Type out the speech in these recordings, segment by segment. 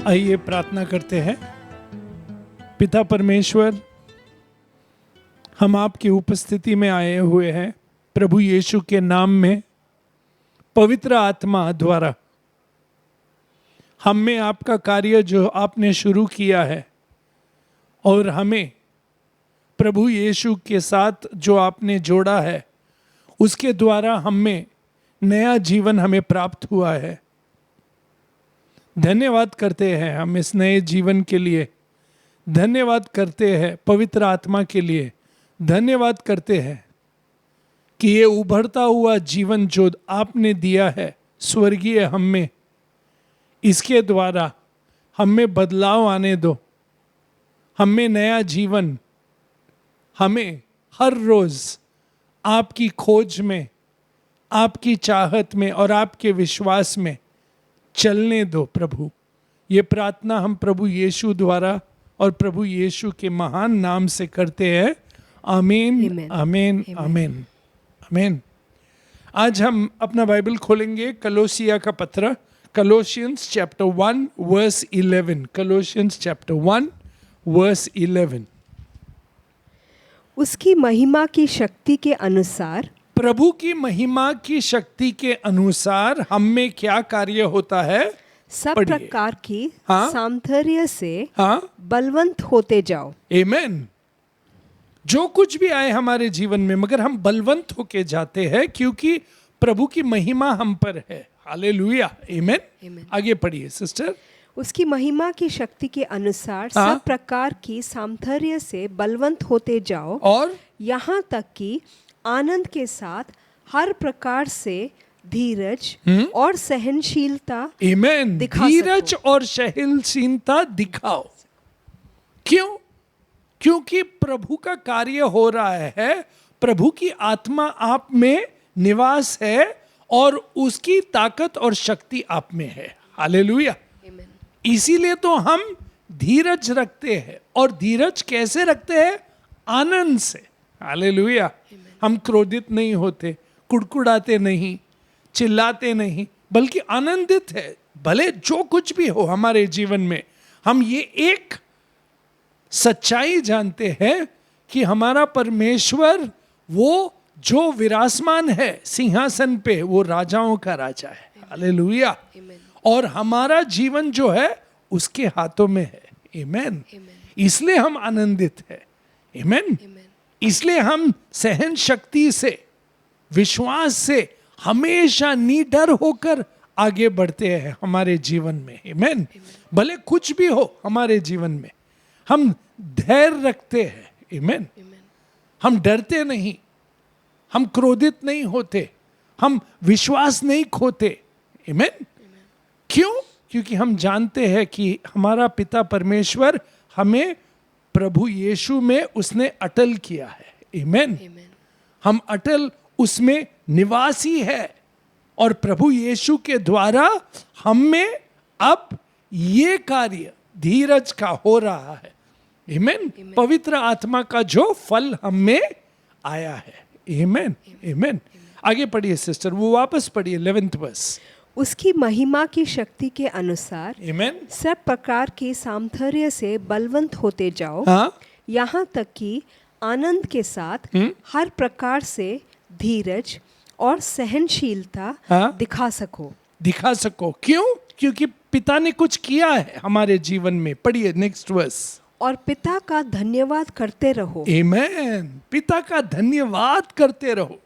आइए प्रार्थना करते हैं। पिता परमेश्वर, हम आपकी उपस्थिति में आए हुए हैं प्रभु यीशु के नाम में। पवित्र आत्मा द्वारा हम में आपका कार्य जो आपने शुरू किया है और हमें प्रभु यीशु के साथ जो आपने जोड़ा है, उसके द्वारा हम में नया जीवन हमें प्राप्त हुआ है। धन्यवाद करते हैं हम इस नए जीवन के लिए। धन्यवाद करते हैं पवित्र आत्मा के लिए। धन्यवाद करते हैं कि ये उभरता हुआ जीवन जो आपने दिया है स्वर्गीय हम में, इसके द्वारा हम में बदलाव आने दो, हम में नया जीवन, हमें हर रोज आपकी खोज में, आपकी चाहत में और आपके विश्वास में चलने दो प्रभु। ये प्रार्थना हम प्रभु यीशु द्वारा और प्रभु यीशु के महान नाम से करते हैं। आमीन, आमीन, आमीन, आमीन। आज हम अपना बाइबल खोलेंगे कलोसिया का पत्र, Colossians chapter 1 verse 11। Colossians chapter 1 verse 11। उसकी महिमा की शक्ति के अनुसार, प्रभु की महिमा की शक्ति के अनुसार हम में क्या कार्य होता है? सब पढ़िए। प्रकार की हाँ? सामर्थ्य से हाँ, बलवंत होते जाओ। आमीन। जो कुछ भी आए हमारे जीवन में, मगर हम बलवंत होके जाते हैं क्योंकि प्रभु की महिमा हम पर है। हालेलुया, आमीन। आमीन। आगे पढ़िए सिस्टर। उसकी महिमा की शक्ति के अनुसार हाँ? सब प्रकार की सामर्थ्य से बलवंत होते जाओ, और यहाँ तक कि आनंद के साथ हर प्रकार से धीरज और सहनशीलता आमीन, दिखा धीरज और सहनशीलता दिखाओ। क्यों? क्योंकि प्रभु का कार्य हो रहा है, प्रभु की आत्मा आप में निवास है और उसकी ताकत और शक्ति आप में है। हालेलुया। इसीलिए तो हम धीरज रखते हैं। और धीरज कैसे रखते हैं? आनंद से। हालेलुया। हम क्रोधित नहीं होते, कुड़कुड़ाते नहीं, चिल्लाते नहीं, बल्कि आनंदित है। भले जो कुछ भी हो हमारे जीवन में, हम ये एक सच्चाई जानते हैं कि हमारा परमेश्वर वो जो विराजमान है सिंहासन पे, वो राजाओं का राजा है। हालेलुया। और हमारा जीवन जो है उसके हाथों में है। आमीन। इसलिए हम आनंदित है। आमीन। इसलिए हम सहन शक्ति से, विश्वास से हमेशा निडर होकर आगे बढ़ते हैं हमारे जीवन में। आमीन। भले कुछ भी हो हमारे जीवन में, हम धैर्य रखते हैं। आमीन। हम डरते नहीं, हम क्रोधित नहीं होते, हम विश्वास नहीं खोते। आमीन। क्यों? क्योंकि हम जानते हैं कि हमारा पिता परमेश्वर हमें प्रभु यीशु में उसने अटल किया है। आमीन। हम अटल उसमें निवासी है और प्रभु यीशु के द्वारा हम में अब ये कार्य धीरज का हो रहा है। आमीन। पवित्र आत्मा का जो फल हम में आया है। आमीन, आमीन। आगे पढ़िए सिस्टर, वो वापस पढ़िए 11th वर्स। उसकी महिमा की शक्ति के अनुसार आमीन। सब प्रकार की सामर्थ्य से बलवंत होते जाओ, हाँ, यहाँ तक कि आनंद के साथ हर प्रकार से धीरज और सहनशीलता हाँ? दिखा सको। दिखा सको। क्यों? क्योंकि पिता ने कुछ किया है हमारे जीवन में। पढ़िए नेक्स्ट वर्स। और पिता का धन्यवाद करते रहो। आमीन। पिता का धन्यवाद करते रहो,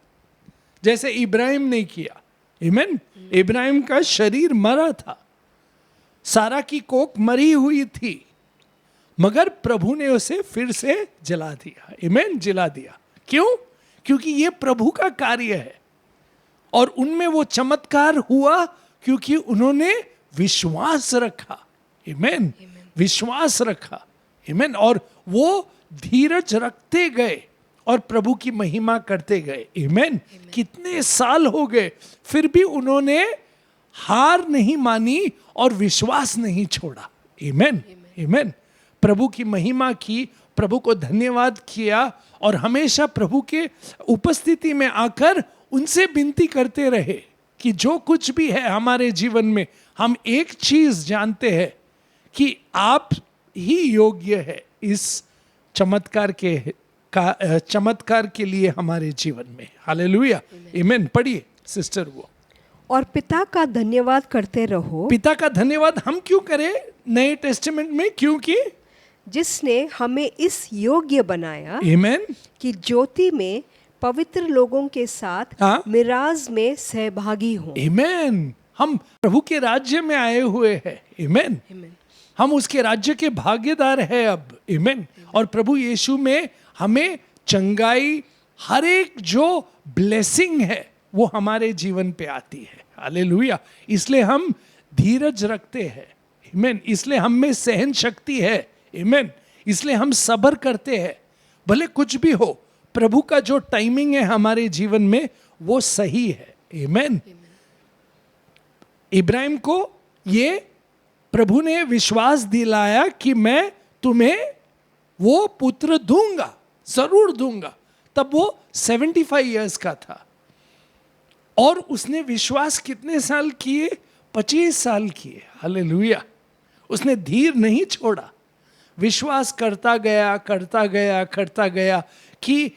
जैसे इब्राहिम ने किया। आमीन। इब्राहिम का शरीर मरा था, सारा की कोख मरी हुई थी, मगर प्रभु ने उसे फिर से जला दिया। आमीन। जला दिया। क्यों? क्योंकि ये प्रभु का कार्य है और उनमें वो चमत्कार हुआ क्योंकि उन्होंने विश्वास रखा। आमीन। विश्वास रखा। आमीन। और वो धीरज रखते गए और प्रभु की महिमा करते गए। आमीन। कितने साल हो गए, फिर भी उन्होंने हार नहीं मानी और विश्वास नहीं छोड़ा। आमीन, आमीन। प्रभु की महिमा की, प्रभु को धन्यवाद किया और हमेशा प्रभु के उपस्थिति में आकर उनसे विनती करते रहे कि जो कुछ भी है हमारे जीवन में, हम एक चीज जानते हैं कि आप ही योग्य है इस चमत्कार के लिए हमारे जीवन में। हालेलुया, आमीन। पढ़िए सिस्टर वो। और पिता का धन्यवाद करते रहो, पिता का धन्यवाद हम क्यों करें नए टेस्टामेंट में? क्योंकि जिसने हमें इस योग्य बनाया आमीन, कि ज्योति में पवित्र लोगों के साथ हाँ। मिराज में सहभागी हों। आमीन। हम प्रभु के राज्य में आए हुए हैं। आमीन। हम उसके राज्य के भागीदार हैं अब। आमीन। और प्रभु यीशु में हमें चंगाई, हर एक जो ब्लेसिंग है वो हमारे जीवन पे आती है। हालेलुया। इसलिए हम धीरज रखते हैं। आमीन। इसलिए हम में सहन शक्ति है। आमीन। इसलिए हम सब्र करते हैं, भले कुछ भी हो। प्रभु का जो टाइमिंग है हमारे जीवन में वो सही है। आमीन। इब्राहिम को ये प्रभु ने विश्वास दिलाया कि मैं तुम्हें वो पुत्र दूंगा, जरूर दूंगा। तब वो 75 इयर्स का था और उसने विश्वास कितने साल किए? 25 साल किए। हालेलुया। उसने धीर नहीं छोड़ा, विश्वास करता गया कि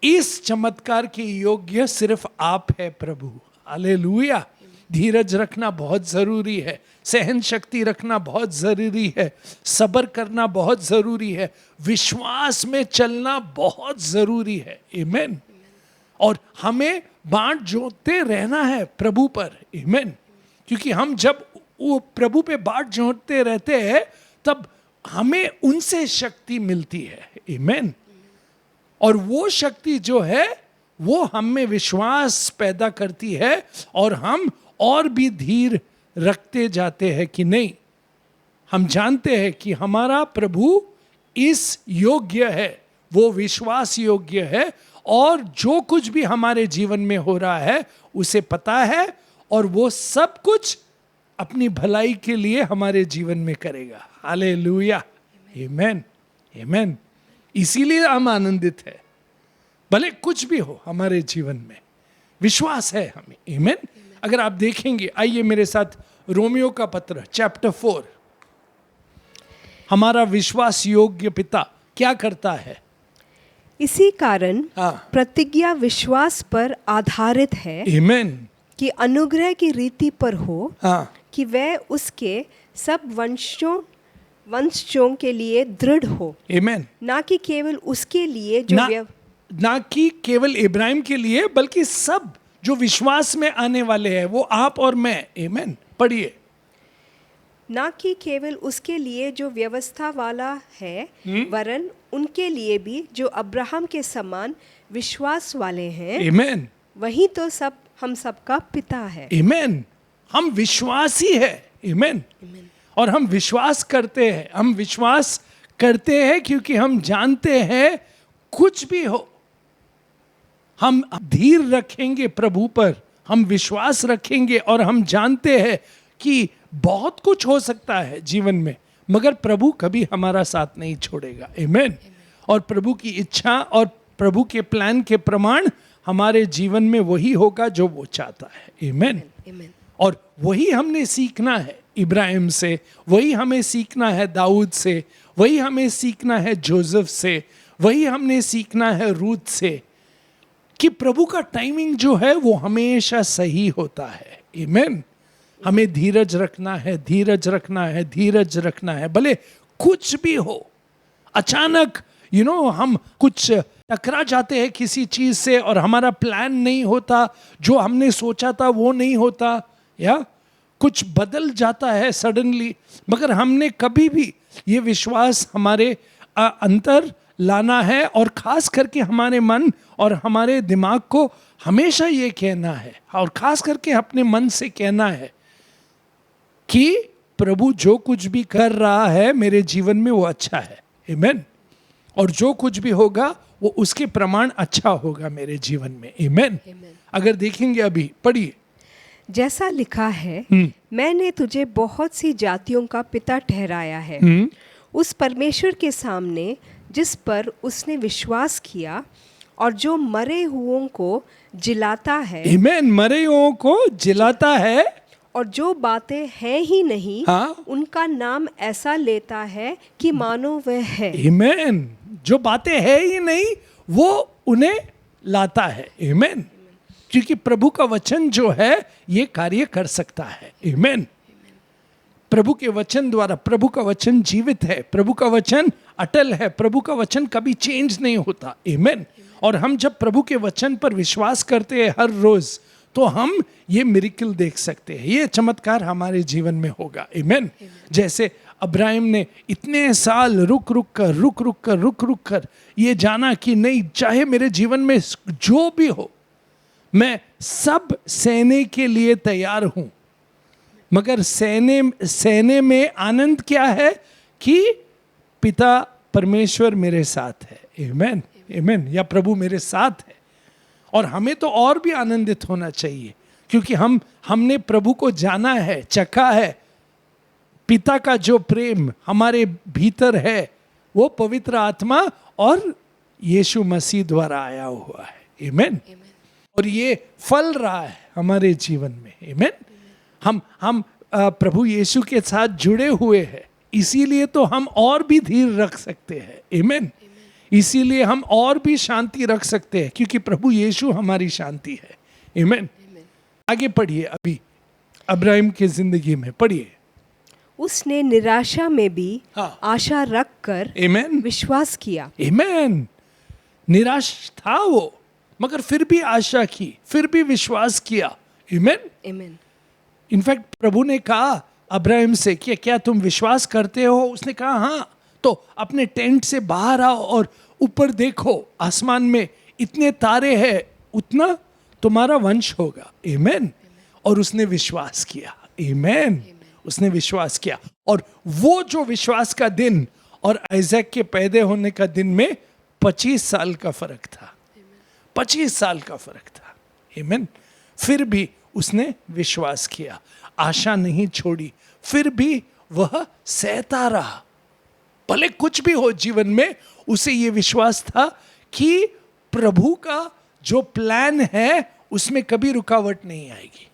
इस चमत्कार के योग्य सिर्फ आप है प्रभु। हालेलुया। धीरज रखना बहुत जरूरी है, सहन शक्ति रखना बहुत जरूरी है, सब्र करना बहुत जरूरी है, विश्वास में चलना बहुत जरूरी है। आमीन। और हमें बांट जोतते रहना है प्रभु पर। आमीन। क्योंकि हम जब वो प्रभु पे बांट जोतते रहते हैं तब हमें उनसे शक्ति मिलती है। आमीन। और वो शक्ति जो है वो हम में विश्वास पैदा करती है और हम और भी धीर रखते जाते हैं कि नहीं, हम जानते हैं कि हमारा प्रभु इस योग्य है, वो विश्वास योग्य है और जो कुछ भी हमारे जीवन में हो रहा है उसे पता है और वो सब कुछ अपनी भलाई के लिए हमारे जीवन में करेगा। हालेलुया, आमीन, आमीन। इसीलिए हम आनंदित है, भले कुछ भी हो हमारे जीवन में विश्वास है हमें। आमीन। अगर आप देखेंगे, आइए मेरे साथ रोमियो का पत्र चैप्टर 4। हमारा विश्वास योग्य पिता क्या करता है? इसी कारण हाँ। प्रतिज्ञा विश्वास पर आधारित है। आमीन। कि अनुग्रह की रीति पर हो, हाँ। कि वह उसके सब वंशजों के लिए दृढ़ हो, आमीन। ना कि केवल उसके लिए जो ना कि केवल इब्राहिम के लिए, बल्कि सब जो विश्वास में आने वाले हैं, वो आप और मैं। आमीन। पढ़िए। ना कि केवल उसके लिए जो व्यवस्था वाला है, वरन उनके लिए भी जो अब्राहम के समान विश्वास वाले हैं। आमीन। वही तो सब हम सबका पिता है। आमीन। हम विश्वासी है। आमीन। और हम विश्वास करते हैं, हम विश्वास करते हैं क्योंकि हम जानते हैं कुछ भी हो हम धीर रखेंगे प्रभु पर, हम विश्वास रखेंगे और हम जानते हैं कि बहुत कुछ हो सकता है जीवन में, मगर प्रभु कभी हमारा साथ नहीं छोड़ेगा। आमीन। और प्रभु की इच्छा और प्रभु के प्लान के प्रमाण हमारे जीवन में वही होगा जो वो चाहता है। आमीन। और वही हमने सीखना है इब्राहिम से, वही हमें सीखना है दाऊद से, वही हमें सीखना है जोसेफ से, वही हमने सीखना है रूथ से, कि प्रभु का टाइमिंग जो है वो हमेशा सही होता है। आमीन। हमें धीरज रखना है, धीरज रखना है, धीरज रखना है, भले कुछ भी हो। अचानक हम कुछ टकरा जाते हैं किसी चीज से और हमारा प्लान नहीं होता, जो हमने सोचा था वो नहीं होता, या कुछ बदल जाता है सडनली, मगर हमने कभी भी ये विश्वास हमारे अंतर लाना है और खास करके हमारे मन और हमारे दिमाग को हमेशा ये कहना है, और खास करके अपने मन से कहना है कि प्रभु जो कुछ भी कर रहा है मेरे जीवन में वो अच्छा है। आमीन। और जो कुछ भी होगा वो उसके प्रमाण अच्छा होगा मेरे जीवन में। आमीन। अगर देखेंगे अभी, पढ़िए। जैसा लिखा है, मैंने तुझे बहुत सी जातियों का पिता ठहराया है, उस परमेश्वर के सामने जिस पर उसने विश्वास किया और जो मरे हुओं को जिलाता है। आमीन। मरे हुओं को जिलाता है और जो बातें हैं ही नहीं हाँ। उनका नाम ऐसा लेता है कि मानो वह है। आमेन। जो बातें है ही नहीं वो उन्हें लाता है। आमेन। क्योंकि प्रभु का वचन जो है ये कार्य कर सकता है। आमेन। प्रभु के वचन द्वारा, प्रभु का वचन जीवित है, प्रभु का वचन अटल है, प्रभु का वचन कभी चेंज नहीं होता। आमेन। और हम जब प्रभु के वचन पर विश्वास करते हैं हर रोज, तो हम ये मिरेकल देख सकते हैं, ये चमत्कार हमारे जीवन में होगा। आमेन। जैसे अब्राहम ने इतने साल रुक रुक कर ये जाना कि नहीं, चाहे मेरे जीवन में जो भी हो मैं सब सहने के लिए तैयार हूं, मगर सहने में आनंद क्या है कि पिता परमेश्वर मेरे साथ है। आमेन। आमेन। या प्रभु मेरे साथ है। और हमें तो और भी आनंदित होना चाहिए, क्योंकि हमने प्रभु को जाना है, चखा है। पिता का जो प्रेम हमारे भीतर है वो पवित्र आत्मा और यीशु मसीह द्वारा आया हुआ है। आमेन। और ये फल रहा है हमारे जीवन में। आमेन। हम प्रभु यीशु के साथ जुड़े हुए हैं, इसीलिए तो हम और भी धीर रख सकते हैं। आमेन। इसीलिए हम और भी शांति रख सकते हैं, क्योंकि प्रभु यीशु हमारी शांति है। आमेन। आगे पढ़िए, अभी अब्राहम की जिंदगी में पढ़िए। उसने निराशा में भी हाँ। आशा रख कर आमेन। विश्वास किया। आमेन। निराश था वो, मगर फिर भी आशा की, फिर भी विश्वास किया। आमेन। आमेन। इनफैक्ट प्रभु ने कहा अब्राहम से कि क्या तुम विश्वास करते हो? उसने कहा हाँ। तो अपने टेंट से बाहर आओ और ऊपर देखो, आसमान में इतने तारे हैं, उतना तुम्हारा वंश होगा। आमेन। और उसने विश्वास किया। आमेन। उसने विश्वास किया, और वो जो विश्वास का दिन और आइजैक के पैदा होने का दिन में 25 साल का फर्क था। 25 साल का फर्क था। आमेन। फिर भी उसने विश्वास किया, आशा नहीं छोड़ी, फिर भी वह सहता रहा। भले कुछ भी हो जीवन में, उसे ये विश्वास था कि प्रभु का जो प्लान है उसमें कभी रुकावट नहीं आएगी,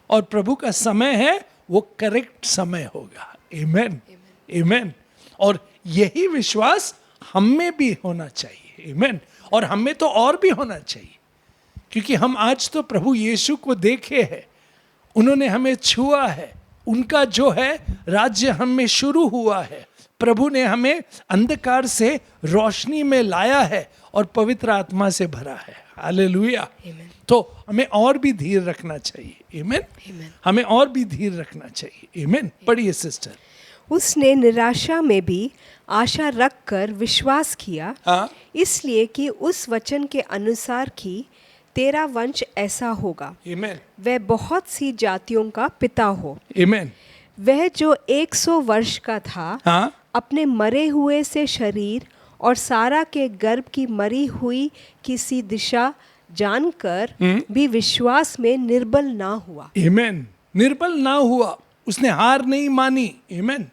और प्रभु का समय है वो करेक्ट समय होगा। आमेन। आमेन। और यही विश्वास हम में भी होना चाहिए। आमेन। और हमें तो और भी होना चाहिए, क्योंकि हम आज तो प्रभु यीशु को देखे हैं, उन्होंने हमें छुआ है, उनका जो है राज्य हम में शुरू हुआ है। प्रभु ने हमें अंधकार से रोशनी में लाया है और पवित्र आत्मा से भरा है। हालेलुया। तो हमें और भी धीर रखना चाहिए। आमेन। हमें और भी धीर रखना चाहिए। आमेन। पढ़िए सिस्टर। उसने निराशा में भी आशा रख कर विश्वास किया, हाँ। इसलिए कि उस वचन के अनुसार कि तेरा वंश ऐसा होगा, आमेन। वह बहुत सी जातियों का पिता हो। आमेन। वह जो 100 वर्ष का था, हाँ। अपने मरे हुए से शरीर और सारा के गर्भ की मरी हुई किसी दिशा जानकर भी विश्वास में निर्बल ना हुआ। आमेन। निर्बल ना हुआ, उसने हार नहीं मानी। आमेन।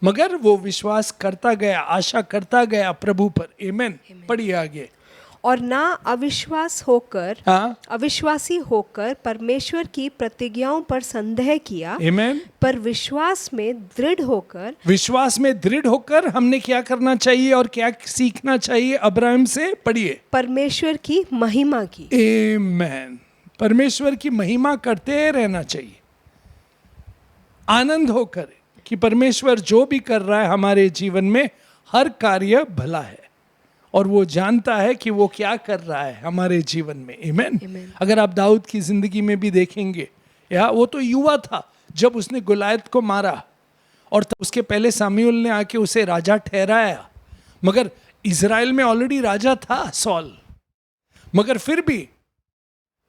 मगर वो विश्वास करता गया, आशा करता गया प्रभु पर। आमेन। पढ़िए आगे। और ना हाँ। अविश्वासी होकर परमेश्वर की प्रतिज्ञाओं पर संदेह किया, आमेन। पर विश्वास में दृढ़ होकर हमने क्या करना चाहिए और क्या सीखना चाहिए अब्राहम से? पढ़िए। परमेश्वर की महिमा की। आमेन। परमेश्वर की महिमा करते रहना चाहिए, आनंद होकर कि परमेश्वर जो भी कर रहा है हमारे जीवन में, हर कार्य भला है, और वो जानता है कि वो क्या कर रहा है हमारे जीवन में। आमेन। अगर आप दाऊद की जिंदगी में भी देखेंगे, या वो तो युवा था जब उसने गुलायत को मारा, और तब उसके पहले सामुएल ने आके उसे राजा ठहराया, मगर इजराइल में ऑलरेडी राजा था सॉल, मगर फिर भी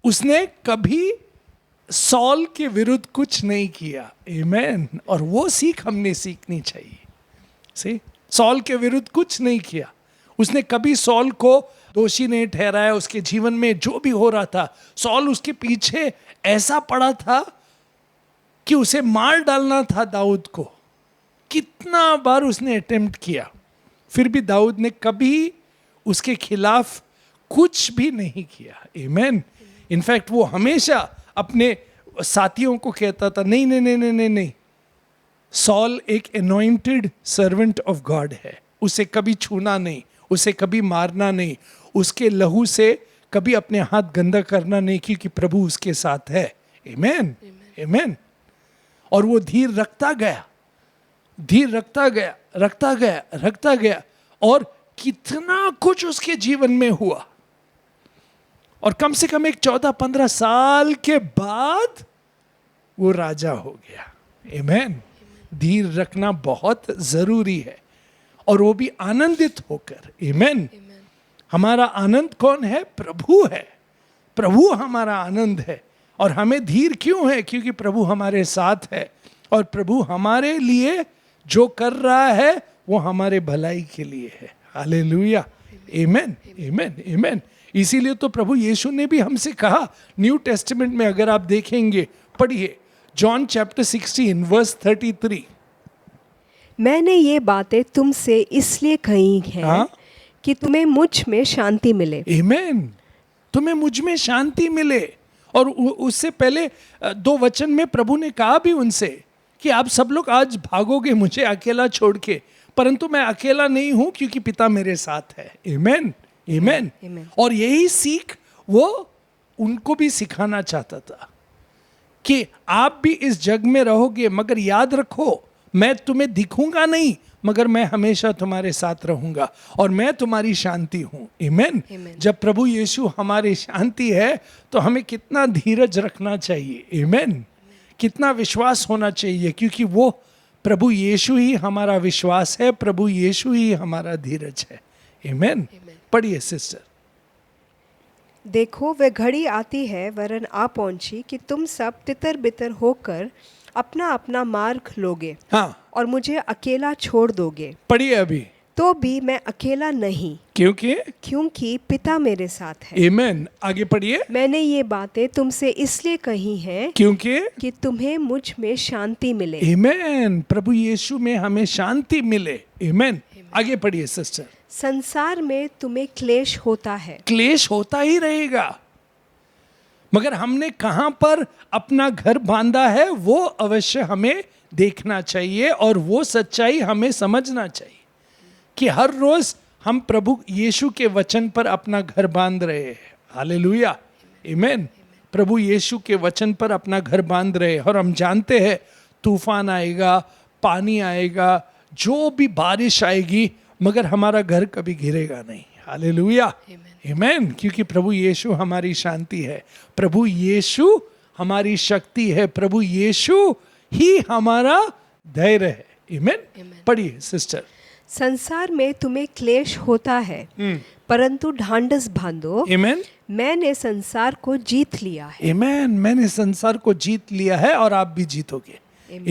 उसने कभी सॉल के विरुद्ध कुछ नहीं किया। आमेन। और वो सीख हमने सीखनी चाहिए। सी, सॉल के विरुद्ध कुछ नहीं किया, उसने कभी सॉल को दोषी नहीं ठहराया। उसके जीवन में जो भी हो रहा था, सॉल उसके पीछे ऐसा पड़ा था कि उसे मार डालना था दाऊद को। कितना बार उसने अटेम्प्ट किया, फिर भी दाऊद ने कभी उसके खिलाफ कुछ भी नहीं किया। आमेन। इनफैक्ट वो हमेशा अपने साथियों को कहता था नहीं नहीं नहीं नहीं नहीं नहीं, सॉल एक एनॉइंटेड सर्वेंट ऑफ गॉड है, उसे कभी छूना नहीं, उसे कभी मारना नहीं, उसके लहू से कभी अपने हाथ गंदा करना नहीं, क्योंकि प्रभु उसके साथ है। आमेन, आमेन। और वो धीर रखता गया, धीर रखता गया, रखता गया, रखता गया, और कितना कुछ उसके जीवन में हुआ। और कम से कम एक 14-15 साल के बाद वो राजा हो गया। आमेन। धीर रखना बहुत जरूरी है, और वो भी आनंदित होकर। आमेन। हमारा आनंद कौन है? प्रभु है। प्रभु हमारा आनंद है। और हमें धीर क्यों है? क्योंकि प्रभु हमारे साथ है, और प्रभु हमारे लिए जो कर रहा है वो हमारे भलाई के लिए है। हालेलुया, आमेन, आमेन, आमेन। इसीलिए तो प्रभु यीशु ने भी हमसे कहा, न्यू टेस्टामेंट में अगर आप देखेंगे, पढ़िए जॉन चैप्टर 16 वर्स 33। मैंने ये बातें तुमसे इसलिए कही हैं कि तुम्हें मुझ में शांति मिले। आमेन, तुम्हें मुझ में शांति मिले। और उससे पहले 2 वचन में प्रभु ने कहा भी उनसे कि आप सब लोग आज भागोगे मुझे अकेला छोड़ के, परंतु मैं अकेला नहीं हूं, क्योंकि पिता मेरे साथ है। आमेन, आमेन। और यही सीख वो उनको भी सिखाना चाहता था कि आप भी इस जग में रहोगे, मगर याद रखो मैं तुम्हें दिखूंगा नहीं, मगर मैं हमेशा तुम्हारे साथ रहूंगा, और मैं तुम्हारी शांति हूं। आमेन। जब प्रभु यीशु हमारी शांति है तो हमें कितना धीरज रखना चाहिए। आमेन। कितना विश्वास होना चाहिए, क्योंकि वो प्रभु यीशु ही हमारा विश्वास है, प्रभु यीशु ही हमारा धीरज है। आमेन। पढ़िए सिस्टर। देखो वह घड़ी आती है, वरन आ पहुंची, कि तुम सब तितर बितर होकर अपना अपना मार्ग लोगे, हाँ, और मुझे अकेला छोड़ दोगे। पढ़िए अभी। तो भी मैं अकेला नहीं, क्योंकि पिता मेरे साथ है। आमेन। आगे पढ़िए। मैंने ये बातें तुमसे इसलिए कही हैं कि तुम्हें मुझ में शांति मिले। आमेन। प्रभु यीशु में हमें शांति मिले। आमेन। आगे पढ़िए सिस्टर। संसार में तुम्हें क्लेश होता है। क्लेश होता ही रहेगा, मगर हमने कहां पर अपना घर बांधा है वो अवश्य हमें देखना चाहिए, और वो सच्चाई हमें समझना चाहिए कि हर रोज हम प्रभु यीशु के वचन पर अपना घर बांध रहे हैं। हालेलुया, आमेन। प्रभु यीशु के वचन पर अपना घर बांध रहे हैं, और हम जानते हैं तूफान आएगा, पानी आएगा, जो भी बारिश आएगी, मगर हमारा घर कभी गिरेगा नहीं। हालेलुया, आमेन। क्योंकि प्रभु यीशु हमारी शांति है, प्रभु यीशु हमारी शक्ति है, प्रभु यीशु ही हमारा धैर्य है। आमेन। पढ़िए सिस्टर। संसार में तुम्हें क्लेश होता है, परंतु ढांढस बांधो। आमेन। मैंने संसार को जीत लिया है। आमेन। मैंने संसार को जीत लिया है, और आप भी जीतोगे।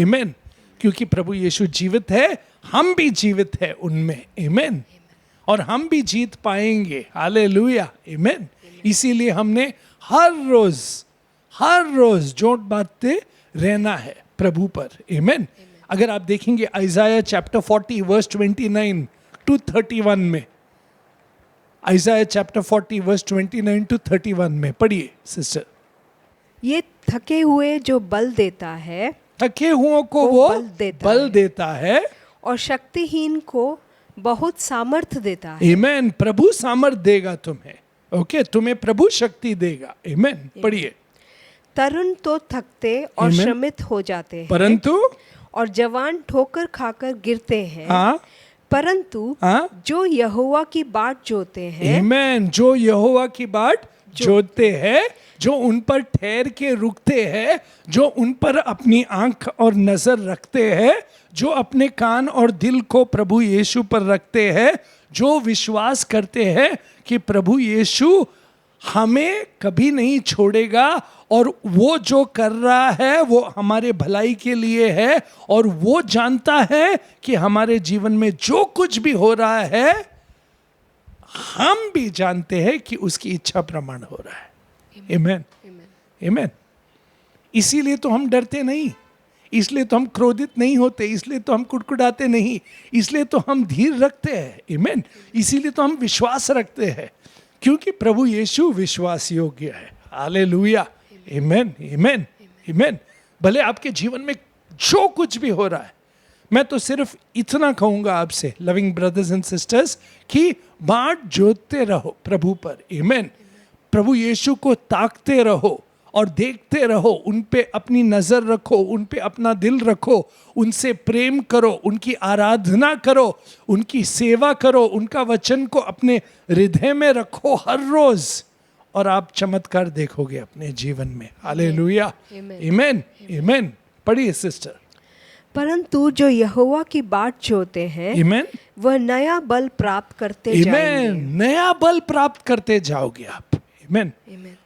आमेन। क्योंकि प्रभु यीशु जीवित है, हम भी जीवित है उनमें। आमेन। और हम भी जीत पाएंगे। हालेलुया, आमेन। इसीलिए हमने हर रोज जोट बांधते रहना है प्रभु पर। आमेन। अगर आप देखेंगे आइज़ाया चैप्टर 40 वर्स 29 to 31 में, आइज़ाया चैप्टर 40 वर्स 29 to 31 में पढ़िए सिस्टर। ये थके हुए जो बल देता है, थके हुओं को वो बल देता है, और शक्तिहीन को बहुत सामर्थ देता है। आमेन। प्रभु सामर्थ देगा तुम्हें। ओके, तुम्हें प्रभु शक्ति देगा। आमेन। पढ़िए। तरुण तो थकते और श्रमित हो जाते हैं, परंतु और जवान ठोकर खाकर गिरते हैं। हाँ, परंतु जो यहोवा की बाट जोते हैं, आमेन, जो यहोवा की बाट जोतते हैं, जो उन पर ठहर के रुकते हैं, जो उन पर अपनी आंख और नजर रखते हैं, जो अपने कान और दिल को प्रभु यीशु पर रखते हैं, जो विश्वास करते हैं कि प्रभु यीशु हमें कभी नहीं छोड़ेगा, और वो जो कर रहा है वो हमारे भलाई के लिए है, और वो जानता है कि हमारे जीवन में जो कुछ भी हो रहा है हम भी जानते हैं कि उसकी इच्छा प्रमाण हो रहा है। आमेन, आमेन। इसीलिए तो हम डरते नहीं, इसलिए तो हम क्रोधित नहीं होते, इसलिए तो हम कुड़कुड़ाते नहीं, इसलिए तो हम धीर रखते हैं। आमेन। इसीलिए तो हम विश्वास रखते हैं, क्योंकि प्रभु यीशु विश्वास योग्य है। हालेलुया, आमेन, आमेन, आमेन। भले आपके जीवन में जो कुछ भी हो रहा है, मैं तो सिर्फ इतना कहूंगा आपसे लविंग ब्रदर्स एंड सिस्टर्स कि बाट जोतते रहो प्रभु पर, आमेन। प्रभु यीशु को ताकते रहो और देखते रहो, उन पे अपनी नजर रखो, उन पे अपना दिल रखो, उनसे प्रेम करो, उनकी आराधना करो, उनकी सेवा करो, उनका वचन को अपने हृदय में रखो हर रोज, और आप चमत्कार देखोगे अपने जीवन में। हालेलुया, आमेन, आमेन। पढ़िए सिस्टर। परंतु जो यहोवा की बाट जोते हैं, आमेन, वह नया बल प्राप्त करते जाएंगे। नया बल प्राप्त करते जाओगे आप, आमेन।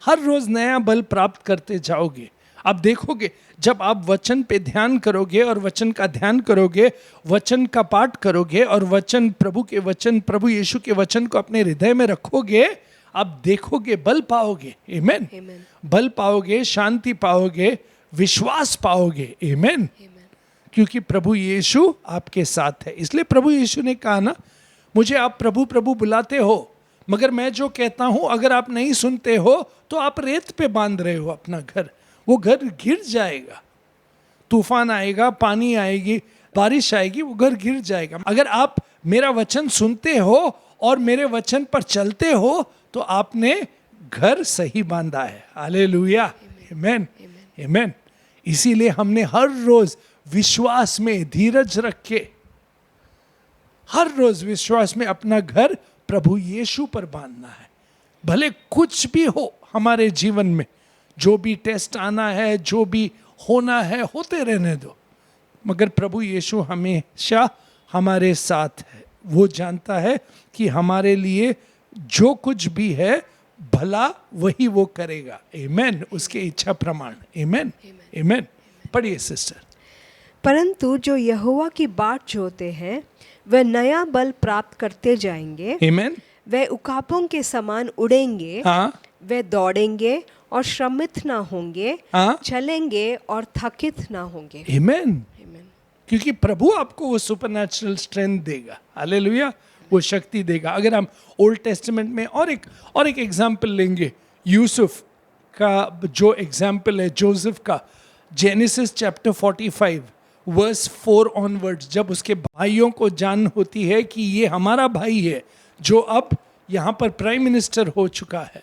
हर रोज नया बल प्राप्त करते जाओगे। आप देखोगे जब आप वचन पे ध्यान करोगे और वचन का ध्यान करोगे, वचन का पाठ करोगे और वचन प्रभु के वचन, प्रभु यीशु के वचन को अपने हृदय में रखोगे, आप देखोगे बल पाओगे, आमेन। बल पाओगे, शांति पाओगे, विश्वास पाओगे, आमेन। क्योंकि प्रभु यीशु आपके साथ है। इसलिए प्रभु यीशु ने कहा ना, मुझे आप प्रभु प्रभु बुलाते हो, मगर मैं जो कहता हूं अगर आप नहीं सुनते हो तो आप रेत पे बांध रहे हो अपना घर, वो घर गिर जाएगा। तूफान आएगा, पानी आएगी, बारिश आएगी, वो घर गिर जाएगा। अगर आप मेरा वचन सुनते हो और मेरे वचन पर चलते हो तो आपने घर सही बांधा है। हालेलुया, आमेन, आमेन। इसीलिए हमने हर रोज विश्वास में धीरज रख के, हर रोज विश्वास में अपना घर प्रभु यीशु पर बांधना है। भले कुछ भी हो हमारे जीवन में, जो भी टेस्ट आना है, जो भी होना है, होते रहने दो, मगर प्रभु यीशु हमेशा हमारे साथ है। वो जानता है कि हमारे लिए जो कुछ भी है भला वही वो करेगा, आमेन। उसके इच्छा प्रमाण, आमेन, आमेन। पढ़िए सिस्टर। परंतु जो यहोवा की बाट जोते हैं, वे नया बल प्राप्त करते जाएंगे, आमेन। वे उकापों के समान उड़ेंगे, हाँ, वे दौड़ेंगे और श्रमित ना होंगे, हाँ, चलेंगे और थकित ना होंगे। आमेन। क्योंकि प्रभु आपको वो सुपरनैचुरल स्ट्रेंथ देगा, हालेलुया, वो शक्ति देगा। अगर हम ओल्ड टेस्टामेंट में और एक एग्जाम्पल लेंगे, यूसुफ का जो एग्जाम्पल है, जोसेफ का, जेनेसिस चैप्टर 45 वर्स 4 ऑनवर्ड्स, जब उसके भाइयों को जान होती है कि ये हमारा भाई है जो अब यहाँ पर प्राइम मिनिस्टर हो चुका है।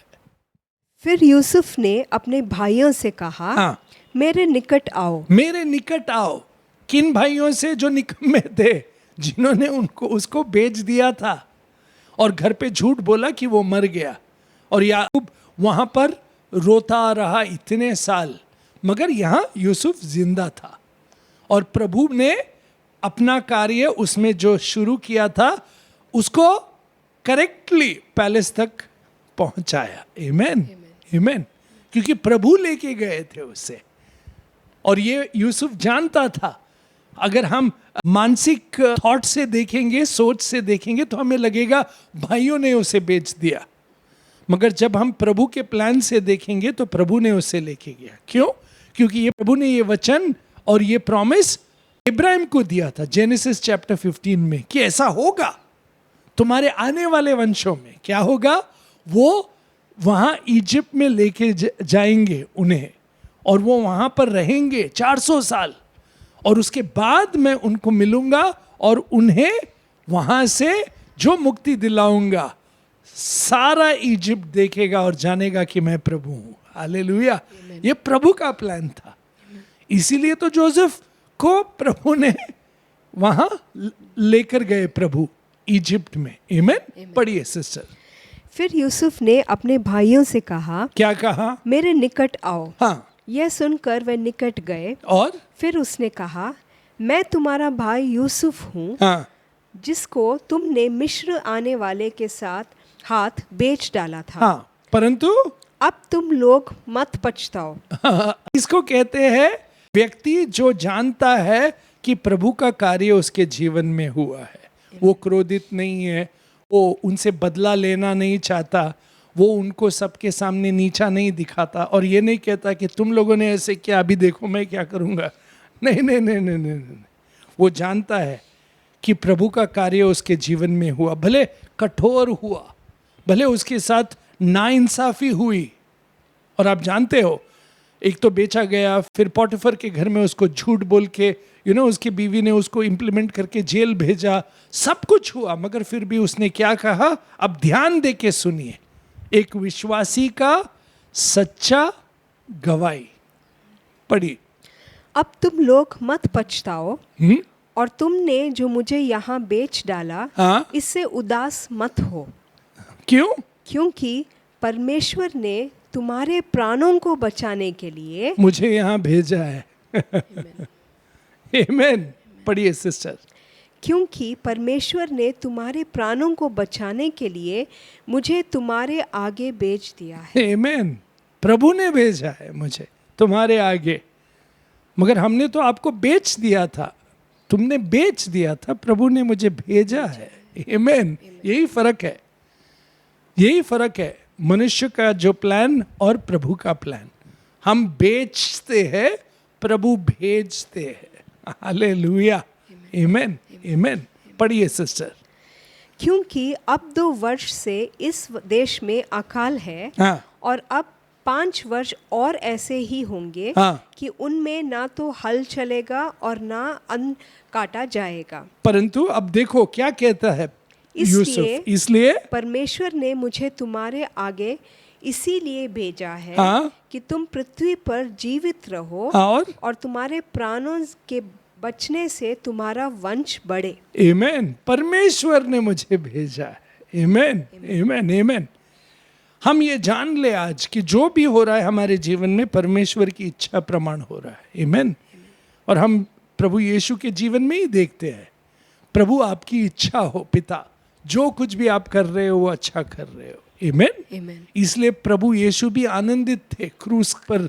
फिर यूसुफ ने अपने भाइयों से कहा, हाँ, मेरे निकट आओ। मेरे निकट आओ। किन भाइयों से? जो निकम्मे थे, जिन्होंने उसको बेच दिया था और घर पे झूठ बोला कि वो मर गया, और याकूब वहां पर रोता रहा इतने साल, मगर यहाँ यूसुफ जिंदा था और प्रभु ने अपना कार्य उसमें जो शुरू किया था उसको करेक्टली पैलेस तक पहुंचाया, आमेन, आमेन। क्योंकि प्रभु लेके गए थे उससे, और ये यूसुफ जानता था। अगर हम मानसिक थॉट से देखेंगे, सोच से देखेंगे, तो हमें लगेगा भाइयों ने उसे बेच दिया, मगर जब हम प्रभु के प्लान से देखेंगे तो प्रभु ने उसे लेके गया। क्यों? क्योंकि ये प्रभु ने ये वचन और ये प्रॉमिस इब्राहिम को दिया था जेनेसिस चैप्टर 15 में कि ऐसा होगा तुम्हारे आने वाले वंशों में। क्या होगा? वो वहां इजिप्ट में लेके जाएंगे उन्हें, और वो वहां पर रहेंगे 400 साल, और उसके बाद मैं उनको मिलूंगा और उन्हें वहां से जो मुक्ति दिलाऊंगा, सारा इजिप्ट देखेगा और जानेगा कि मैं प्रभु हूं। हालेलुया। ये प्रभु का प्लान था। इसीलिए तो जोसेफ को प्रभु ने वहां लेकर गए, प्रभु, इजिप्ट में, आमेन। पढ़िए सिस्टर। फिर यूसुफ ने अपने भाइयों से कहा, क्या कहा? मेरे निकट आओ। हाँ, यह सुनकर वे निकट गए, और फिर उसने कहा, मैं तुम्हारा भाई यूसुफ हूँ, हाँ, जिसको तुमने मिस्र आने वाले के साथ हाथ बेच डाला था। हाँ, परंतु अब तुम लोग मत पछताओ। इसको कहते हैं व्यक्ति जो जानता है कि प्रभु का कार्य उसके जीवन में हुआ है, वो क्रोधित नहीं है, वो उनसे बदला लेना नहीं चाहता, वो उनको सबके सामने नीचा नहीं दिखाता, और ये नहीं कहता कि तुम लोगों ने ऐसे किया, अभी देखो मैं क्या करूँगा। नहीं नहीं नहीं नहीं नहीं नहीं। वो जानता है कि प्रभु का कार्य उसके जीवन में हुआ, भले कठोर हुआ, भले उसके साथ नाइंसाफी हुई। और आप जानते हो, एक तो बेचा गया, फिर पोटिफर के घर में उसको झूठ बोल के उसकी बीवी ने उसको इम्प्लीमेंट करके जेल भेजा, सब कुछ हुआ, मगर फिर भी उसने क्या कहा? अब ध्यान दे के सुनिए, एक विश्वासी का सच्चा गवाही। पढ़िए। अब तुम लोग मत पछताओ और तुमने जो मुझे यहाँ बेच डाला, हाँ? इससे उदास मत हो। क्यों? क्योंकि परमेश्वर ने तुम्हारे प्राणों को बचाने के लिए मुझे यहाँ भेजा है। आमेन। पढ़िए सिस्टर। क्योंकि परमेश्वर ने तुम्हारे प्राणों को बचाने के लिए मुझे तुम्हारे आगे भेज दिया है। आमेन। प्रभु ने भेजा है मुझे तुम्हारे आगे, मगर हमने तो आपको बेच दिया था, तुमने बेच दिया था, प्रभु ने मुझे भेजा है। आमेन। यही फर्क है, यही फर्क है मनुष्य का जो प्लान और प्रभु का प्लान। हम बेचते हैं, प्रभु भेजते हैं। हालेलुया। आमेन। आमेन। पढ़िए सिस्टर। क्योंकि अब 2 वर्ष से इस देश में अकाल है, हाँ। और अब 5 वर्ष और ऐसे ही होंगे, हाँ। कि उनमें ना तो हल चलेगा और ना अन्न काटा जाएगा। परंतु अब देखो क्या कहता है यूसुफ, इसलिए परमेश्वर ने मुझे तुम्हारे आगे इसीलिए भेजा है, हाँ? कि तुम पृथ्वी पर जीवित रहो, और तुम्हारे प्राणों के बचने से तुम्हारा वंश बढ़े। आमेन। परमेश्वर ने मुझे भेजा है। आमेन। आमेन। आमेन। हम ये जान ले आज कि जो भी हो रहा है हमारे जीवन में परमेश्वर की इच्छा प्रमाण हो रहा है। आमेन। और हम प्रभु यीशु के जीवन में ही देखते हैं, प्रभु आपकी इच्छा हो पिता, जो कुछ भी आप कर रहे हो वो अच्छा कर रहे हो। आमेन। इसलिए प्रभु यीशु भी आनंदित थे क्रूस पर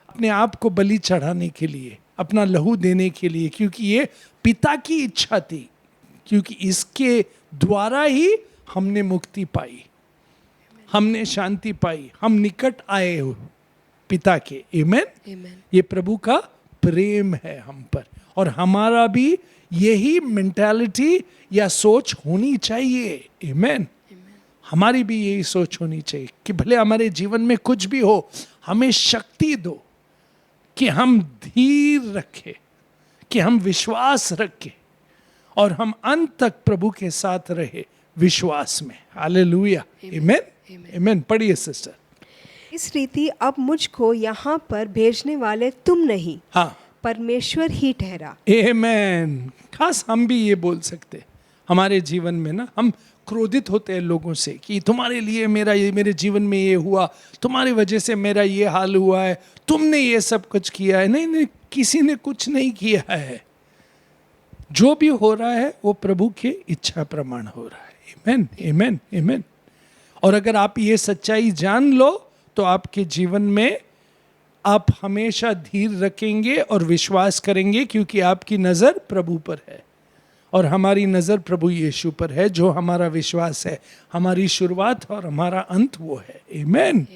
अपने आप को बलि चढ़ाने के लिए, अपना लहू देने के लिए, क्योंकि ये पिता की इच्छा थी, क्योंकि इसके द्वारा ही हमने मुक्ति पाई, हमने शांति पाई, हम निकट आए हो पिता के। आमेन। ये प्रभु का प्रेम है हम पर, और हमारा भी यही मेंटालिटी या सोच होनी चाहिए। आमेन। हमारी भी यही सोच होनी चाहिए कि भले हमारे जीवन में कुछ भी हो, हमें शक्ति दो कि हम धीर रखें, कि हम विश्वास रखें, और हम अंत तक प्रभु के साथ रहे विश्वास में। हालेलुया। आमेन। आमेन। पढ़िए सिस्टर। इस रीति अब मुझको यहाँ पर भेजने वाले तुम नहीं, हाँ, परमेश्वर ही ठहरा। आमेन। खास हम भी ये बोल सकते, हमारे जीवन में ना हम क्रोधित होते हैं लोगों से कि तुम्हारे लिए मेरे जीवन में ये हुआ, तुम्हारी वजह से मेरा ये हाल हुआ है, तुमने ये सब कुछ किया है। नहीं नहीं, किसी ने कुछ नहीं किया है। जो भी हो रहा है वो प्रभु की इच्छा प्रमाण हो रहा है। आमेन। आमेन। आमेन। और अगर आप ये सच्चाई जान लो तो आपके जीवन में आप हमेशा धीर रखेंगे और विश्वास करेंगे, क्योंकि आपकी नज़र प्रभु पर है और हमारी नज़र प्रभु यीशु पर है, जो हमारा विश्वास है, हमारी शुरुआत और हमारा अंत वो है। आमेन।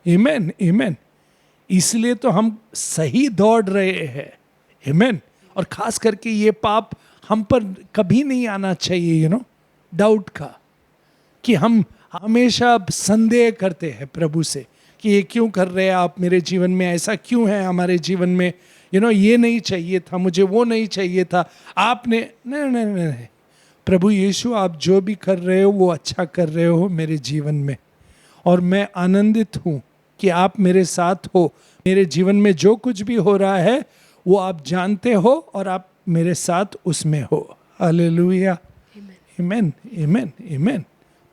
आमेन। आमेन। इसलिए तो हम सही दौड़ रहे हैं। आमेन। और खास करके ये पाप हम पर कभी नहीं आना चाहिए, डाउट का, कि हम हमेशा संदेह करते हैं प्रभु से कि ये क्यों कर रहे हैं आप मेरे जीवन में, ऐसा क्यों है हमारे जीवन में, ये नहीं चाहिए था मुझे, वो नहीं चाहिए था आपने। नहीं नहीं नहीं नहीं, प्रभु यीशु आप जो भी कर रहे हो वो अच्छा कर रहे हो मेरे जीवन में, और मैं आनंदित हूँ कि आप मेरे साथ हो। मेरे जीवन में जो कुछ भी हो रहा है वो आप जानते हो और आप मेरे साथ उसमें हो। हालेलुया। आमेन। आमेन। आमेन।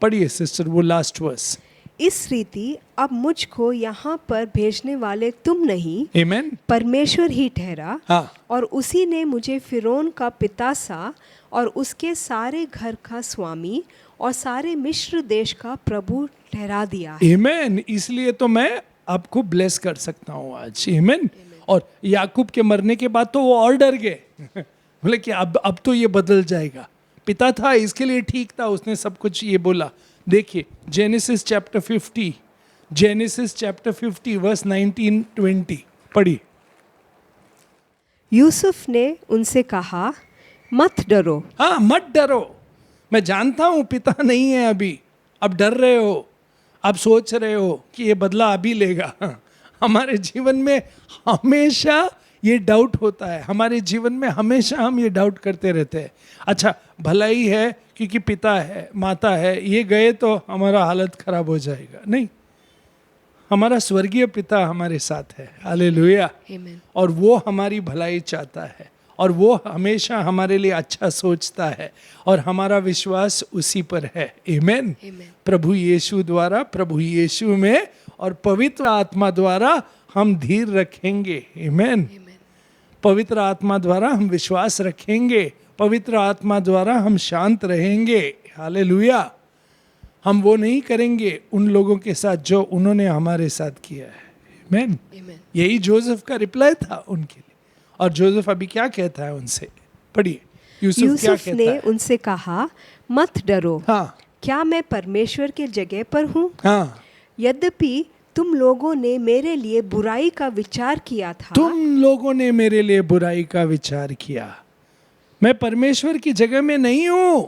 पढ़िए सिस्टर वो लास्ट वर्स। इस रीति अब मुझको यहाँ पर भेजने वाले तुम नहीं, आमेन, परमेश्वर ही ठहरा। हाँ। और उसी ने मुझे फिरौन का पिता सा और उसके सारे घर का स्वामी और सारे मिस्र देश का प्रभु ठहरा दिया है। आमेन। इसलिए तो मैं आपको ब्लेस कर सकता हूँ आज। आमेन। और याकूब के मरने के बाद तो वो और डर गए, बोले कि अब तो ये बदल जाएगा। पिता था इसके लिए ठीक था, उसने सब कुछ ये बोला। देखिए जेनेसिस चैप्टर 50 वर्स 19-20 पढ़िए। यूसुफ ने उनसे कहा, मत डरो। हाँ, मत डरो, मैं जानता हूँ पिता नहीं है अभी, अब डर रहे हो, अब सोच रहे हो कि ये बदला अभी लेगा। हमारे जीवन में हमेशा ये डाउट होता है, हमारे जीवन में हमेशा हम ये डाउट करते रहते हैं। अच्छा, भलाई है क्योंकि पिता है, माता है, ये गए तो हमारा हालत खराब हो जाएगा। नहीं, हमारा स्वर्गीय पिता हमारे साथ है, हालेलुया। Amen. और वो हमारी भलाई चाहता है और वो हमेशा हमारे लिए अच्छा सोचता है और हमारा विश्वास उसी पर है। आमेन। Amen. प्रभु यीशु द्वारा, प्रभु यीशु में और पवित्र आत्मा द्वारा हम धीर रखेंगे। आमेन। Amen. पवित्र आत्मा द्वारा हम विश्वास रखेंगे, पवित्र आत्मा द्वारा हम शांत रहेंगे। हालेलुया। हम वो नहीं करेंगे उन लोगों के साथ जो उन्होंने हमारे साथ किया है। आमेन। Amen. यही जोसेफ का रिप्लाई था उनके लिए। और जोसेफ अभी क्या कहता है उनसे, पढ़िए। यूसुफ क्या यूसुफ कहता ने है? उनसे कहा, मत डरो, हाँ क्या मैं परमेश्वर के जगह पर हूँ? हाँ, यद्यपि तुम लोगों ने मेरे लिए बुराई का विचार किया था, तुम लोगों ने मेरे लिए बुराई का विचार किया। मैं परमेश्वर की जगह में नहीं हूं,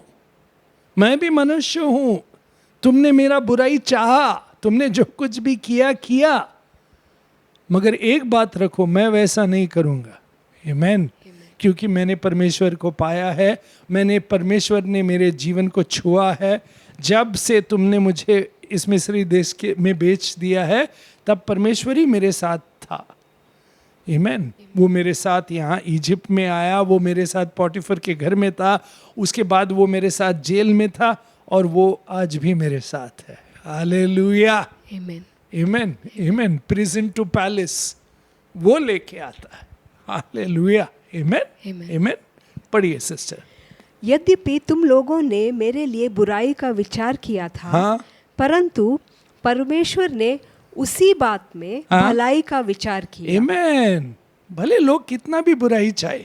मैं भी मनुष्य हूं। तुमने मेरा बुराई चाहा, तुमने जो कुछ भी किया, मगर एक बात रखो, मैं वैसा नहीं करूंगा। आमेन। क्योंकि मैंने परमेश्वर को पाया है, मैंने परमेश्वर ने मेरे जीवन को छुआ है। जब से तुमने मुझे इस मिस्री देश के में बेच दिया है, तब परमेश्वर ही मेरे साथ था। आमेन। वो मेरे साथ यहाँ इजिप्ट में आया, वो मेरे साथ पोटिफर के घर में था, उसके बाद वो मेरे साथ जेल में था और वो आज भी मेरे साथ है। Hallelujah. Amen. Amen amen. Prison to palace वो लेके आता है। हालेलुया। Amen Amen. आमेन। पढ़िए सिस्टर। यद्यपि तुम लोगों ने मेरे लिए बुराई का विचार किया था, हाँ। परंतु परमेश्वर ने उसी बात में हाँ। भलाई का विचार किया। आमेन। भले लोग कितना भी बुराई चाहे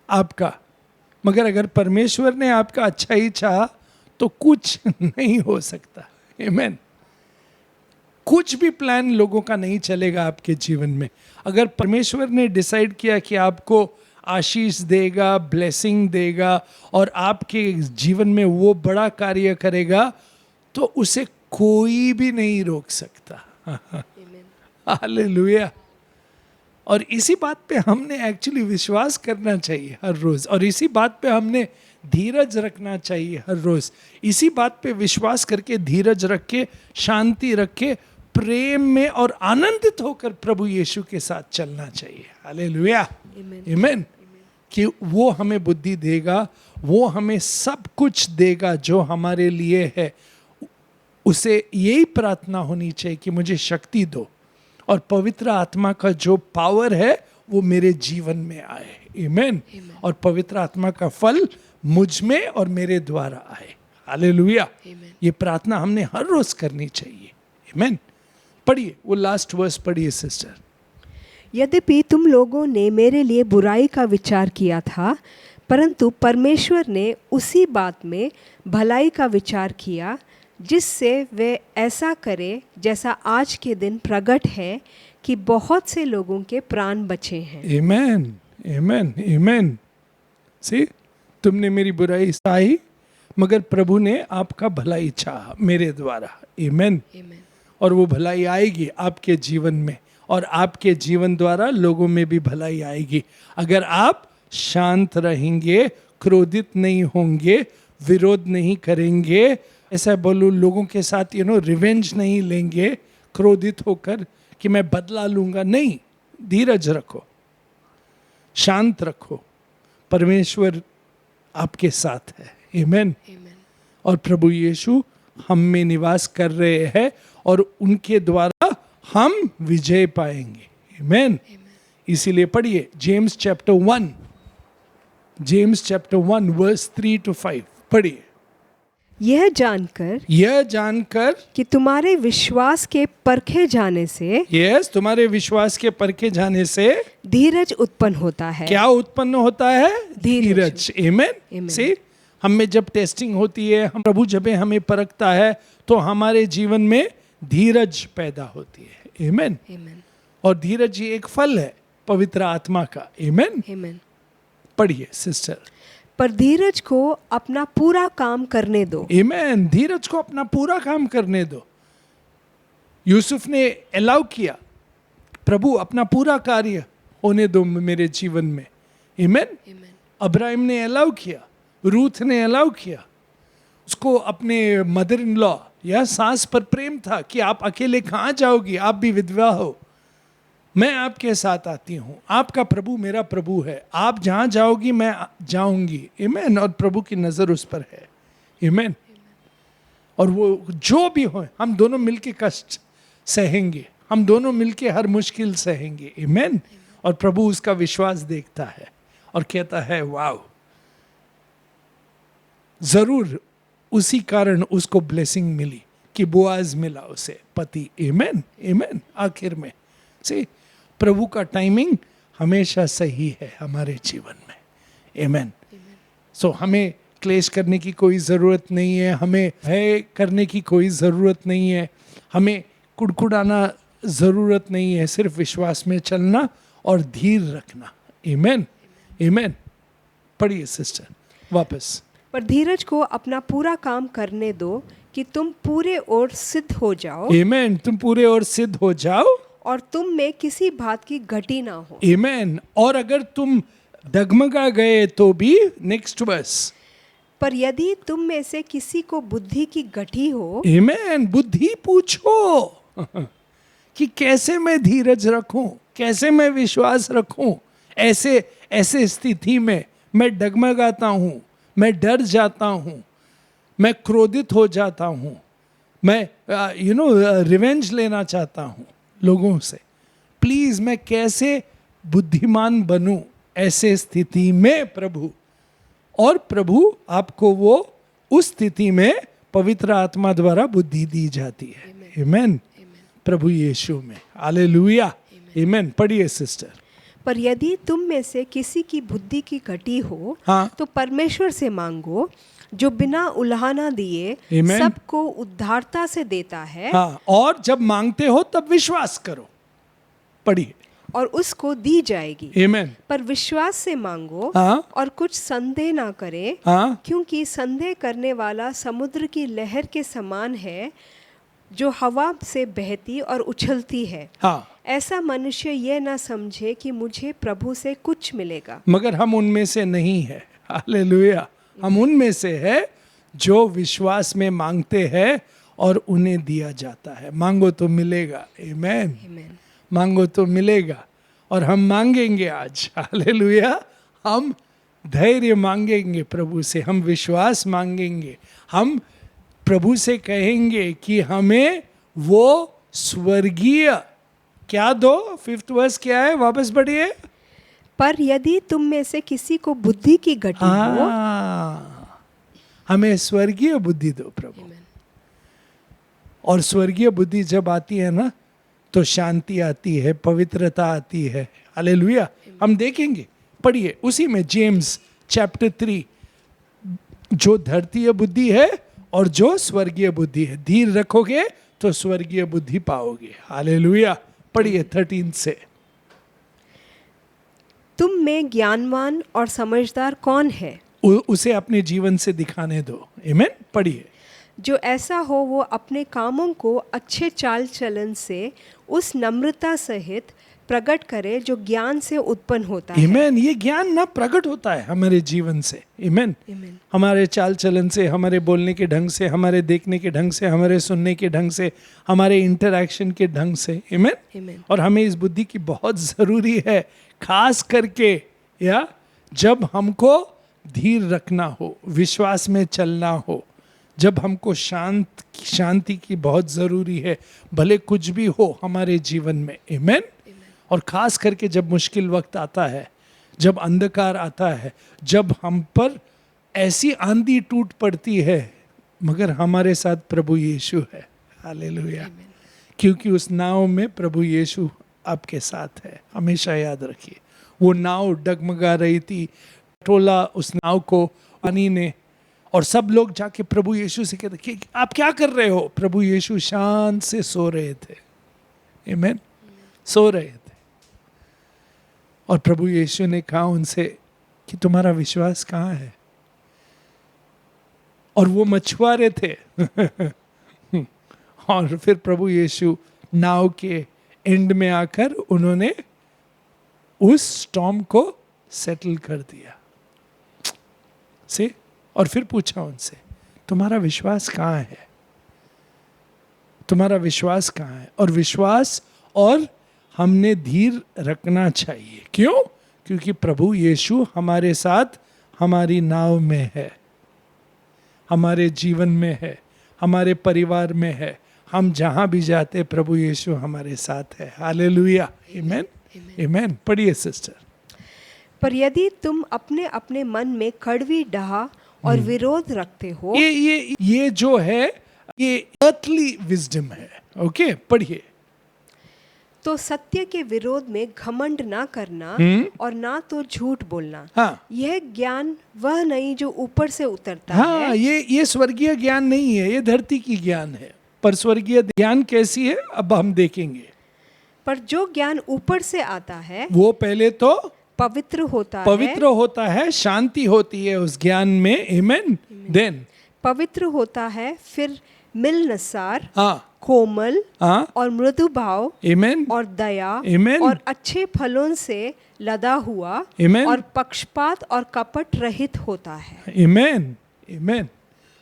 आपका, मगर अगर परमेश्वर ने आपका अच्छा ही चाहा तो कुछ नहीं हो सकता। आमेन। कुछ भी प्लान लोगों का नहीं चलेगा आपके जीवन में। अगर परमेश्वर ने डिसाइड किया कि आपको आशीष देगा, ब्लेसिंग देगा और आपके जीवन में वो बड़ा कार्य करेगा, तो उसे कोई भी नहीं रोक सकता। Amen. हालेलुया। और इसी बात पे हमने एक्चुअली विश्वास करना चाहिए हर रोज, और इसी बात पे हमने धीरज रखना चाहिए हर रोज। इसी बात पे विश्वास करके, धीरज रख के, शांति रख के, प्रेम में और आनंदित होकर प्रभु यीशु के साथ चलना चाहिए। हालेलुया। Amen. आमेन। कि वो हमें बुद्धि देगा, वो हमें सब कुछ देगा जो हमारे लिए है। उसे यही प्रार्थना होनी चाहिए कि मुझे शक्ति दो और पवित्र आत्मा का जो पावर है वो मेरे जीवन में आए। आमेन। और पवित्र आत्मा का फल मुझ में और मेरे द्वारा आए। हालेलुया। Amen. ये प्रार्थना हमने हर रोज करनी चाहिए। आमेन। पढ़िए वो लास्ट वर्स पढ़िए सिस्टर। यद्यपि तुम लोगों ने मेरे लिए बुराई का विचार किया था, परंतु परमेश्वर ने उसी बात में भलाई का विचार किया, जिससे वे ऐसा करे जैसा आज के दिन प्रकट है कि बहुत से लोगों के प्राण बचे हैं। आमेन आमेन आमेन। सी, तुमने मेरी बुराई सही, मगर प्रभु ने आपका भलाई चाहा मेरे द्वारा। आमेन। Amen. और वो भलाई आएगी आपके जीवन में, और आपके जीवन द्वारा लोगों में भी भलाई आएगी। अगर आप शांत रहेंगे, क्रोधित नहीं होंगे, विरोध नहीं करेंगे, ऐसा बोलूं लोगों के साथ रिवेंज नहीं लेंगे क्रोधित होकर कि मैं बदला लूंगा, नहीं, धीरज रखो, शांत रखो, परमेश्वर आपके साथ है। आमेन। Amen. और प्रभु यीशु हम में निवास कर रहे हैं और उनके द्वारा हम विजय पाएंगे। आमेन। इसीलिए पढ़िए James chapter 1, James chapter 1 verse 3 to 5 पढ़िए। यह जानकर कि तुम्हारे विश्वास के परखे जाने से, तुम्हारे विश्वास के परखे जाने से धीरज उत्पन्न होता है। क्या उत्पन्न होता है? धीरज। आमेन। Amen. सी, हम में जब टेस्टिंग होती है, हम प्रभु जब हमें परखता है, तो हमारे जीवन में धीरज पैदा होती है। आमेन। Amen. और धीरज ये एक फल है पवित्र आत्मा का। आमेन। Amen. पढ़िए सिस्टर। पर धीरज को अपना पूरा काम करने दो। आमेन। धीरज को अपना पूरा काम करने दो। यूसुफ ने अलाउ किया प्रभु अपना पूरा कार्य होने दो मेरे जीवन में। आमेन। अब्राहम ने अलाउ किया, रूथ ने अलाउ किया, उसको अपने मदर इन लॉ या सास पर प्रेम था कि आप अकेले कहाँ जाओगी, आप भी विधवा हो, मैं आपके साथ आती हूँ, आपका प्रभु मेरा प्रभु है, आप जहाँ जाओगी मैं जाऊंगी। आमेन। और प्रभु की नज़र उस पर है। आमेन। और वो जो भी हो, हम दोनों मिलके कष्ट सहेंगे, हम दोनों मिलके हर मुश्किल सहेंगे। आमेन। और प्रभु उसका विश्वास देखता है और कहता है वाह, जरूर उसी कारण उसको ब्लेसिंग मिली कि बोआज मिला उसे पति। आमेन। आमेन। आखिर में से प्रभु का टाइमिंग हमेशा सही है हमारे जीवन में। आमेन। सो हमें क्लेश करने की कोई ज़रूरत नहीं है, हमें भय करने की कोई ज़रूरत नहीं है, हमें कुड़कुड़ाना ज़रूरत नहीं है, सिर्फ विश्वास में चलना और धीर रखना। आमेन। आमेन। पढ़िए सिस्टर वापस। पर धीरज को अपना पूरा काम करने दो कि तुम पूरे और सिद्ध हो जाओ। आमेन। तुम पूरे और सिद्ध हो जाओ और तुम में किसी बात की घटी ना हो। आमेन। और अगर तुम डगमगा गए तो भी, नेक्स्ट वर्स, पर यदि तुम में से किसी को बुद्धि की गठी हो। आमेन। बुद्धि पूछो कि कैसे मैं धीरज रखूं, कैसे मैं विश्वास रखूं ऐसे स्थिति में। मैं डगमगाता हूं, मैं डर जाता हूं, मैं क्रोधित हो जाता हूं, मैं रिवेंज लेना चाहता हूं लोगों से। प्लीज मैं कैसे बुद्धिमान बनूं ऐसे स्थिति में प्रभु। और प्रभु आपको वो उस स्थिति में पवित्र आत्मा द्वारा बुद्धि दी जाती है। आमेन। प्रभु यीशु में। हालेलुया। आमेन। पढ़िए सिस्टर। पर यदि तुम में से किसी की बुद्धि की घटी हो, हाँ। तो परमेश्वर से मांगो जो बिना उलाहना दिए Amen. सबको उद्धारता से देता है। हाँ। और जब मांगते हो तब विश्वास करो। पढ़िए। और उसको दी जाएगी। आमेन। पर विश्वास से मांगो। हाँ। और कुछ संदेह ना करे। हाँ। क्योंकि संदेह करने वाला समुद्र की लहर के समान है जो हवा से बहती और उछलती है। हाँ। ऐसा मनुष्य यह ना समझे कि मुझे प्रभु से कुछ मिलेगा। मगर हम उनमें से नहीं है। हालेलुया। हम उनमें से है जो विश्वास में मांगते हैं और उन्हें दिया जाता है। मांगो तो मिलेगा। आमेन। आमीन। मांगो तो मिलेगा। और हम मांगेंगे आज। हालेलुया। हम धैर्य मांगेंगे प्रभु से, हम विश्वास मांगेंगे, हम प्रभु से कहेंगे कि हमें वो स्वर्गीय क्या दो। 5th वर्स क्या है, वापस पढ़िए। पर यदि तुम में से किसी को बुद्धि की घटी हो। हमें स्वर्गीय बुद्धि दो प्रभु। और स्वर्गीय बुद्धि जब आती है ना, तो शांति आती है, पवित्रता आती है। हालेलुया। हम देखेंगे, पढ़िए उसी में जेम्स चैप्टर 3, जो धरतीय बुद्धि है और जो स्वर्गीय बुद्धि है, धीर रखोगे तो स्वर्गीय बुद्धि पाओगे। हालेलुया। पढ़िए 13 से। तुम में ज्ञानवान और समझदार कौन है? उसे अपने जीवन से दिखाने दो। आमेन। पढ़िए। जो ऐसा हो वो अपने कामों को अच्छे चाल चलन से उस नम्रता सहित प्रकट करे जो ज्ञान से उत्पन्न होता है। आमेन। ये ज्ञान ना प्रकट होता है हमारे जीवन से। आमेन। हमारे चाल चलन से, हमारे बोलने के ढंग से, हमारे देखने के ढंग से, हमारे सुनने के ढंग से, हमारे इंटरैक्शन के ढंग से। आमेन। और हमें इस बुद्धि की बहुत ज़रूरी है, खास करके या जब हमको धीर रखना हो, विश्वास में चलना हो, जब हमको शांति की बहुत ज़रूरी है, भले कुछ भी हो हमारे जीवन में। आमेन। और खास करके जब मुश्किल वक्त आता है, जब अंधकार आता है, जब हम पर ऐसी आंधी टूट पड़ती है, मगर हमारे साथ प्रभु यीशु है। हालेलुया। क्योंकि उस नाव में प्रभु यीशु आपके साथ है। हमेशा याद रखिए, वो नाव डगमगा रही थी, टोला उस नाव को पानी ने, और सब लोग जाके प्रभु यीशु से कहते कि आप क्या कर रहे हो? प्रभु यीशु शांत से सो रहे थे। आमेन। सो रहे थे। और प्रभु यीशु ने कहा उनसे कि तुम्हारा विश्वास कहाँ है? और वो मछुआरे थे। और फिर प्रभु यीशु नाव के एंड में आकर उन्होंने उस स्टॉर्म को सेटल कर दिया से, और फिर पूछा उनसे, तुम्हारा विश्वास कहाँ है? तुम्हारा विश्वास कहाँ है? और विश्वास और हमने धीर रखना चाहिए। क्यों? क्योंकि प्रभु यीशु हमारे साथ हमारी नाव में है, हमारे जीवन में है, हमारे परिवार में है। हम जहां भी जाते प्रभु यीशु हमारे साथ है। हालेलुया, आमेन, आमेन। पढ़िए सिस्टर। पर यदि तुम अपने अपने मन में कड़वी डाह और विरोध रखते हो, ये जो है ये अर्थली विजडम है। ओके, पढ़िए। तो सत्य के विरोध में घमंड ना करना और ना तो झूठ बोलना। हाँ, यह ज्ञान वह नहीं जो ऊपर से उतरता हाँ, है। ये स्वर्गीय ज्ञान नहीं है, ये धरती की ज्ञान है। पर स्वर्गीय ज्ञान कैसी है अब हम देखेंगे। पर जो ज्ञान ऊपर से आता है वो पहले तो पवित्र होता है, शांति होती है उस ज्ञान में, आमेन। देन पवित्र होता है, फिर मिलनसार, हाँ, कोमल हाँ, और मृदु भाव, आमेन, और दया, Amen. और अच्छे फलों से लदा हुआ, Amen. और पक्षपात और कपट रहित होता है। आमेन, आमेन।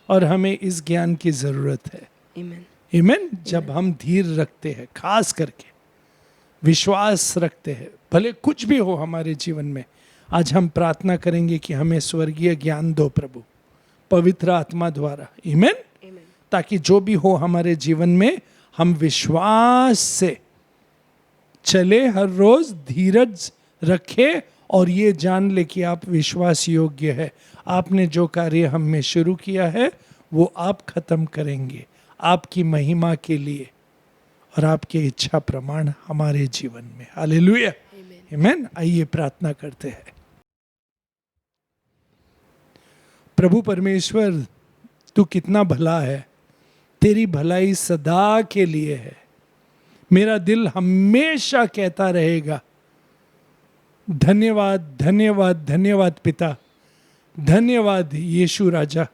और हमें इस ज्ञान की जरूरत है, आमीन। आमेन। जब हम धीर रखते हैं, खास करके विश्वास रखते हैं, भले कुछ भी हो हमारे जीवन में, आज हम प्रार्थना करेंगे कि हमें स्वर्गीय ज्ञान दो प्रभु, पवित्र आत्मा द्वारा, आमेन। ताकि जो भी हो हमारे जीवन में हम विश्वास से चले, हर रोज धीरज रखे और ये जान ले कि आप विश्वास योग्य है। आपने जो कार्य हम में शुरू किया है वो आप खत्म करेंगे, आपकी महिमा के लिए और आपके इच्छा प्रमाण हमारे जीवन में। हालेलुया, आमीन। आइए प्रार्थना करते हैं। प्रभु परमेश्वर, तू कितना भला है, तेरी भलाई सदा के लिए है। मेरा दिल हमेशा कहता रहेगा धन्यवाद, धन्यवाद, धन्यवाद पिता, धन्यवाद यीशु राजा,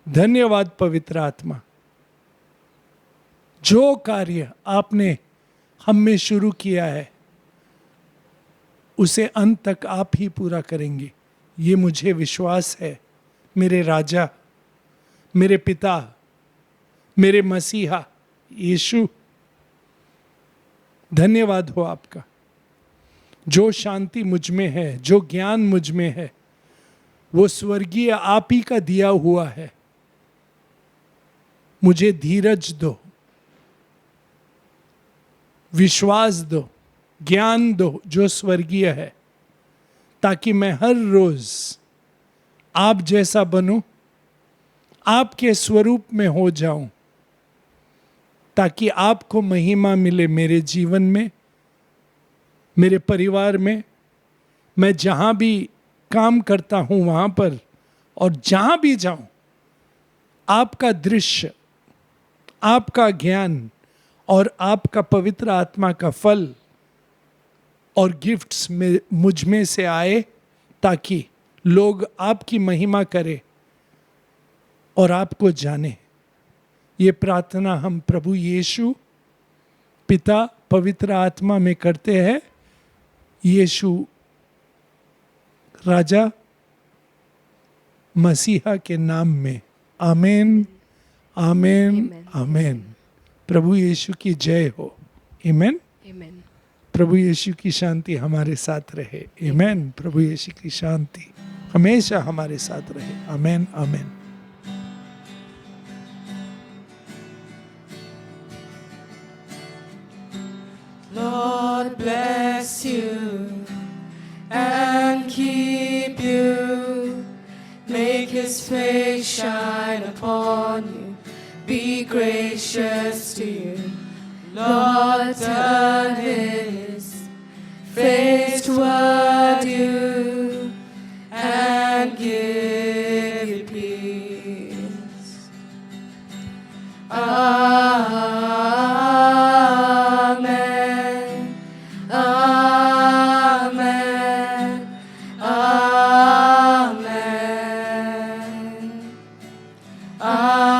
धन्यवाद पवित्र आत्मा। जो कार्य आपने हम में शुरू किया है उसे अंत तक आप ही पूरा करेंगे, ये मुझे विश्वास है। मेरे राजा, मेरे पिता, मेरे मसीहा यीशु, धन्यवाद हो आपका। जो शांति मुझ में है, जो ज्ञान मुझ में है, वो स्वर्गीय आप ही का दिया हुआ है। मुझे धीरज दो, विश्वास दो, ज्ञान दो जो स्वर्गीय है, ताकि मैं हर रोज आप जैसा बनूं, आपके स्वरूप में हो जाऊं, ताकि आपको महिमा मिले मेरे जीवन में, मेरे परिवार में, मैं जहां भी काम करता हूं वहां पर, और जहां भी जाऊं आपका दृश्य, आपका ज्ञान और आपका पवित्र आत्मा का फल और गिफ्ट्स में मुझ में से आए, ताकि लोग आपकी महिमा करें और आपको जाने। ये प्रार्थना हम प्रभु यीशु पिता पवित्र आत्मा में करते हैं, यीशु राजा मसीहा के नाम में। आमेन, आमेन, आमेन। प्रभु यीशु की जय हो। आमेन। आमीन। प्रभु यीशु की शांति हमारे साथ रहे। आमेन। प्रभु यीशु की शांति हमेशा हमारे साथ रहे। आमेन, आमेन। Lord bless you and keep you. Make his face shine upon you. Be gracious to you. Lord turn his face toward you and give you peace. Amen. Amen. Amen. Amen.